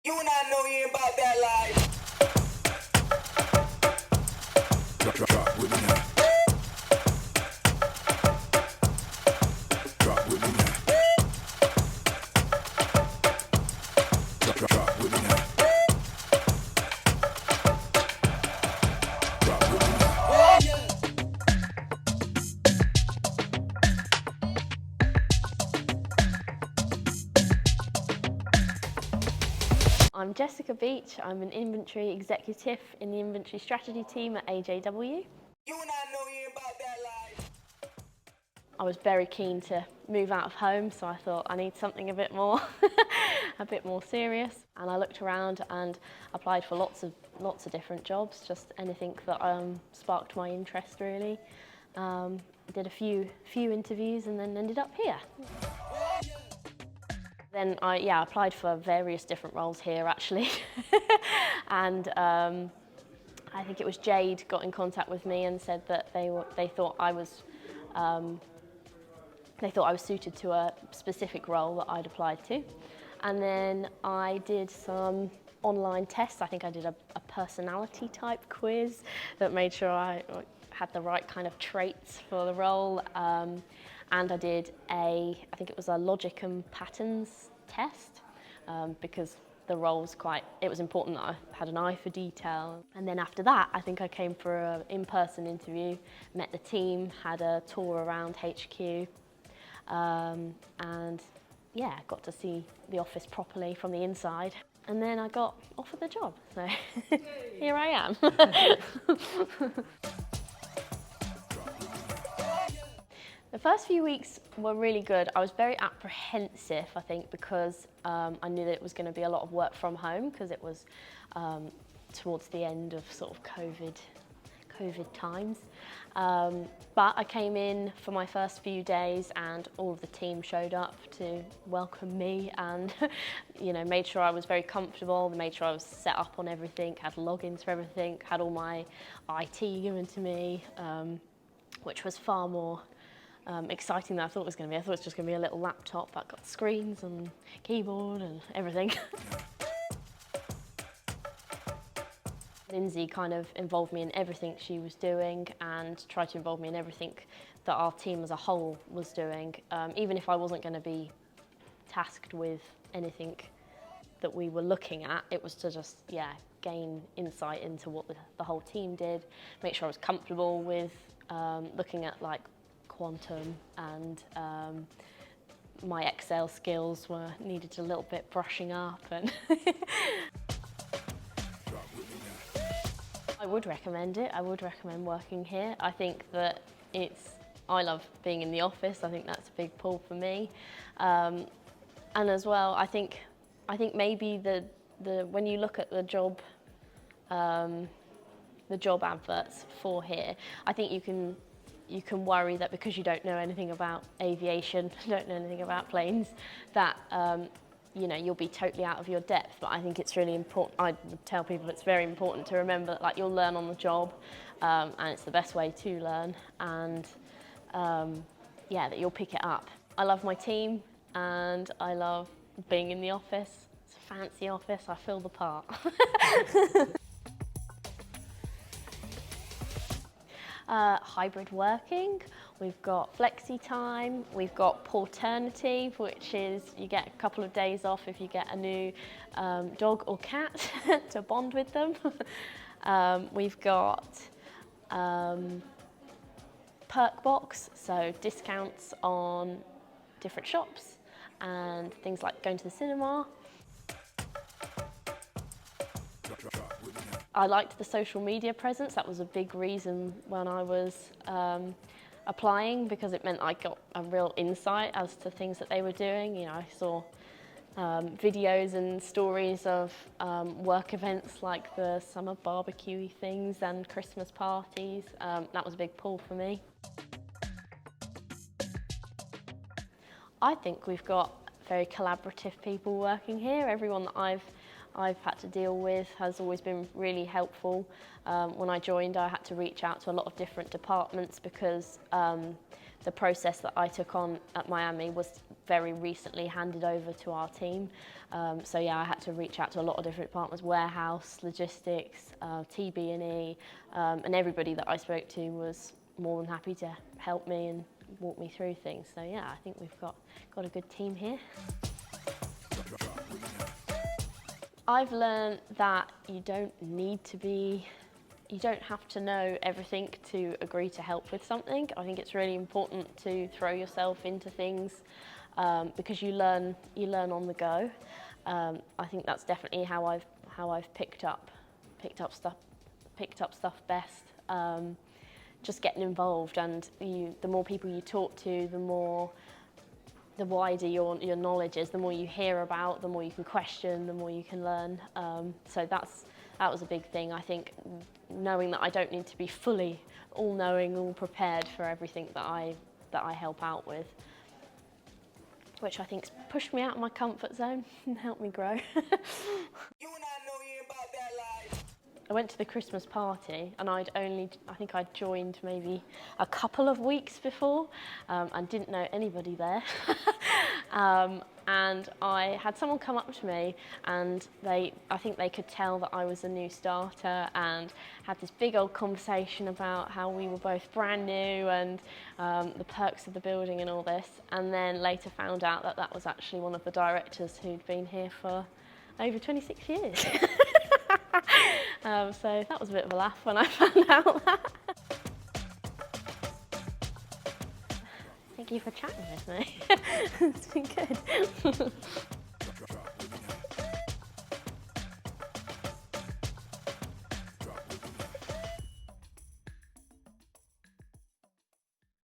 You and I know you ain't about that life. Drop with me now. Drop with me now. Drop with me now. Drop with me now. Oh, yeah. I'm Jessica Beach. I'm an inventory executive in the inventory strategy team at AJW. You and I know you ain't about that life. I was very keen to move out of home, so I thought I need something a bit more serious. And I looked around and applied for lots of different jobs, just anything that sparked my interest really. Did a few interviews and then ended up here. Then I applied for various different roles here actually, and I think it was Jade got in contact with me and said that they thought I was suited to a specific role that I'd applied to, and then I did some online tests. I think I did a personality type quiz that made sure I had the right kind of traits for the role. And I did I think it was a logic and patterns test, because the role was it was important that I had an eye for detail. And then after that, I think I came for an in-person interview, met the team, had a tour around HQ, and yeah, got to see the office properly from the inside. And then I got offered the job, so here I am. The first few weeks were really good. I was very apprehensive, I think, because I knew that it was going to be a lot of work from home, because it was towards the end of sort of COVID times. But I came in for my first few days and all of the team showed up to welcome me and made sure I was very comfortable, made sure I was set up on everything, had logins for everything, had all my IT given to me, which was far more exciting than I thought it was going to be. I thought it was just going to be a little laptop that got screens and keyboard and everything. Lindsay kind of involved me in everything she was doing and tried to involve me in everything that our team as a whole was doing. Even if I wasn't going to be tasked with anything that we were looking at, it was to just, gain insight into what the whole team did, make sure I was comfortable with looking at like quantum, and my Excel skills needed a little bit brushing up. And I would recommend it. I would recommend working here. I think that I love being in the office. I think that's a big pull for me. And as well, I think maybe when you look at the job adverts for here, I think you can worry that because you don't know anything about aviation, don't know anything about planes, that you'll be totally out of your depth. But I think it's really important. I would tell people it's very important to remember that you'll learn on the job, and it's the best way to learn, and that you'll pick it up. I love my team and I love being in the office. It's a fancy office, I feel the part. Hybrid working, we've got flexi time, we've got paternity, which is you get a couple of days off if you get a new dog or cat to bond with them. We've got perk box, so discounts on different shops and things like going to the cinema. I liked the social media presence. That was a big reason when I was applying, because it meant I got a real insight as to things that they were doing. I saw videos and stories of work events like the summer barbecue things and Christmas parties. That was a big pull for me. I think we've got very collaborative people working here. Everyone that I've had to deal with has always been really helpful. When I joined, I had to reach out to a lot of different departments because the process that I took on at Miami was very recently handed over to our team. So yeah, I had to reach out to a lot of different departments: warehouse, logistics, TB&E, and everybody that I spoke to was more than happy to help me and walk me through things. So yeah, I think we've got a good team here. I've learned that you don't have to know everything to agree to help with something. I think it's really important to throw yourself into things because you learn on the go. I think that's definitely how I've picked up stuff best. Just getting involved, and the more people you talk to, the wider your knowledge is, the more you hear about, the more you can question, the more you can learn. So that was a big thing, I think, knowing that I don't need to be fully all-knowing, all prepared for everything that I help out with, which I think's pushed me out of my comfort zone and helped me grow. You and I know you ain't about that life. I went to the Christmas party, and I think I'd joined maybe a couple of weeks before, and didn't know anybody there. And I had someone come up to me, and I think they could tell that I was a new starter, and had this big old conversation about how we were both brand new and the perks of the building and all this. And then later found out that that was actually one of the directors who'd been here for over 26 years. So that was a bit of a laugh when I found out that. Thank you for chatting with me. It's been good.